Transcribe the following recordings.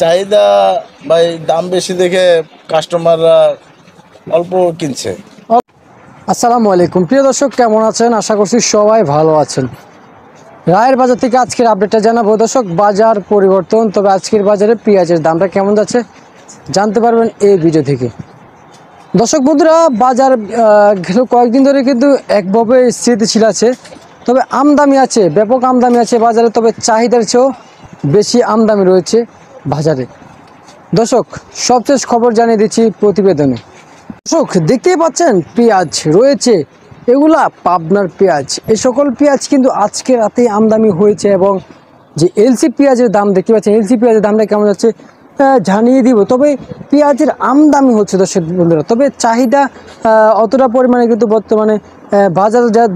চাহিদা ভাই দাম বেশি দেখে কাস্টমাররা অল্প কিনছে। আসসালামু আলাইকুম প্রিয় দর্শক, কেমন আছেন? আশা করছি সবাই ভালো আছেন। রায়ের বাজার থেকে আজকের আপডেটটা জানাবো দর্শক। বাজার পরিবর্তন, তবে আজকের বাজারে পেঁয়াজের দামটা কেমন যাচ্ছে জানতে পারবেন এই ভিডিও থেকে। দর্শক বন্ধুরা, বাজার গেল কয়েকদিন ধরে কিন্তু একভাবে স্থিতিশীল আছে, তবে আমদানি আছে, ব্যাপক আমদানি আছে বাজারে, তবে চাহিদার চেয়েও বেশি আমদানি রয়েছে বাজারে। দর্শক, সবশেষ খবর জানিয়ে দিচ্ছি প্রতিবেদনে। দর্শক দেখতেই পাচ্ছেন পেঁয়াজ রয়েছে, এগুলা পাবনার পেঁয়াজ। এই সকল পেঁয়াজ কিন্তু আজকে রাতে আমদানি হয়েছে, এবং যে এলসি পেঁয়াজের দাম দেখতে পাচ্ছেন, এলসি পেঁয়াজের দামটা কেমন যাচ্ছে জানিয়ে দিব। তবে পেঁয়াজের আমদানি হচ্ছে দর্শক বন্ধুরা, তবে চাহিদা অতটা পরিমাণে কিন্তু বর্তমানে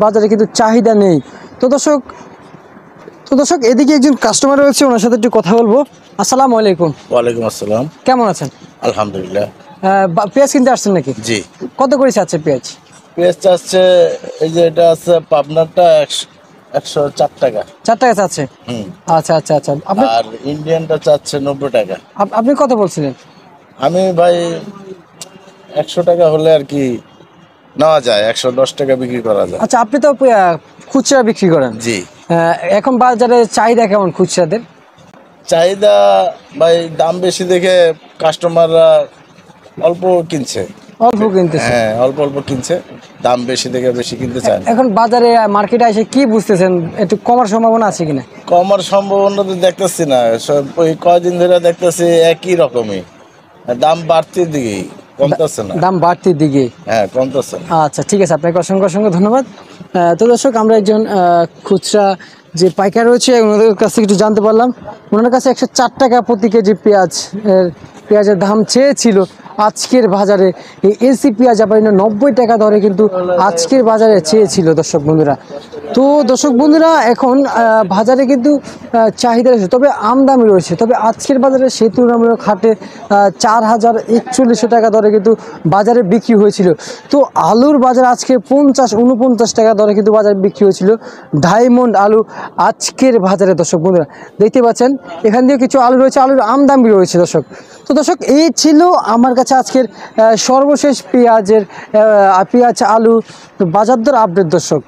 বাজারে কিন্তু চাহিদা নেই। তো দর্শক এদিকে একজন কাস্টমার রয়েছে, ওনার সাথে একটু কথা বলবো। আসসালামু আলাইকুম। ওয়ালাইকুম আসসালাম। কেমন আছেন? আলহামদুলিল্লাহ। পেঁয়াজ কিনতে আসছেন নাকি? জি। কত করে আছে পেঁয়াজ? পেঁয়াজ চাচ্ছে, এই যে এটা আছে পাবনারটা 104 টাকা। 4 টাকা চাচ্ছে? আচ্ছা। আপনি আর ইন্ডিয়ানটা চাচ্ছে 90 টাকা। আপনি কত বলছিলেন? আমি ভাই 100 টাকা হলে আর কি নেওয়া যায়, 110 টাকা বিক্রি করা যায়। আচ্ছা, আপনি তো খুচরা বিক্রি করেন। জি। এখন বাজারে চাহিদা কেমন খুচরাদের? চাহিদা ভাই দাম বেশি দেখে কাস্টমাররা অল্প কিনছে। অল্প কিনতেছে? হ্যাঁ, অল্প অল্প কিনছে, দাম বেশি দেখে বেশি কিনতে চায় না। এখন বাজারে মার্কেটে এসে কি বুঝতেছেন, একটু কমার সম্ভাবনা আছে কিনা? কমার সম্ভাবনা তো দেখতেছি না, সব ওই কয়দিন ধরে দেখতেছি একই রকমই দাম বাড়তির দিকেই, কমতেছে না। দাম বাড়তির দিকে? হ্যাঁ, কমতেছে না। আচ্ছা, ঠিক আছে, আপনাকে অসংখ্য ধন্যবাদ। তো দর্শক, আমরা একজন খুচরা যে পাইকার রয়েছে ওনাদের কাছ থেকে একটু জানতে পারলাম। ওনার কাছে 104 টাকা প্রতি কেজি পেঁয়াজের দাম চেয়েছিল। আজকের বাজারে এই এলসি পেঁয়াজ আবার 90 টাকা দরে কিন্তু আজকের বাজারে চেয়েছিল দর্শক বন্ধুরা। তো দর্শক বন্ধুরা, এখন বাজারে কিন্তু চাহিদা রয়েছে, তবে আমদানি রয়েছে। তবে আজকের বাজারে সেই তুলনামূলক হাটে 4041 টাকা দরে কিন্তু বাজারে বিক্রি হয়েছিল। তো আলুর বাজার আজকে 50-49 টাকা দরে কিন্তু বাজারে বিক্রি হয়েছিল ডায়মন্ড আলু আজকের বাজারে। দর্শক বন্ধুরা দেখতে পাচ্ছেন, এখান দিয়ে কিছু আলু রয়েছে, আলুর আমদানি রয়েছে দর্শক। তো দর্শক, এই ছিল আমার কাছে আজকের সর্বশেষ পেঁয়াজ আলু বাজার দর আপডেট দর্শক।